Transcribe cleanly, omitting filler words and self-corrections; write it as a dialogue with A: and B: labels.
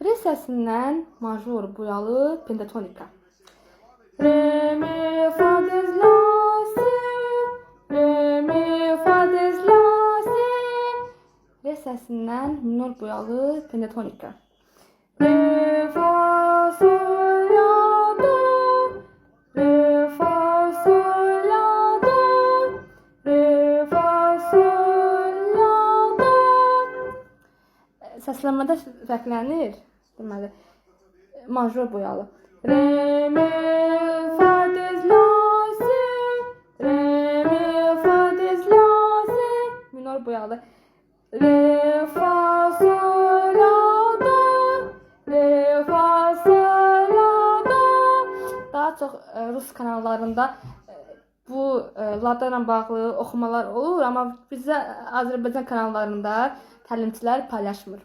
A: Re səsindən major boyalı pentatonika. Re, mi, fa, diez, la, si. Re, mi, fa, diez, la, si. Re səsindən minor boyalı pentatonika. Re, fa, sol, la, do. Re, fa, sol, la, do. Re, fa, sol, la, do. Səslənmədə fərqlənir. Deməli, major boyalı. Re, mi, fa, diez, la, si. Re, mi, fa, diez, la, si. Minor boyalı. Re, fa, sol, la, do. Re, fa, sol, la, do. Daha çox Rus kanallarında bu ladla ilə bağlı oxumalar olur, amma bizə Azərbaycan kanallarında təlimçilər paylaşmır.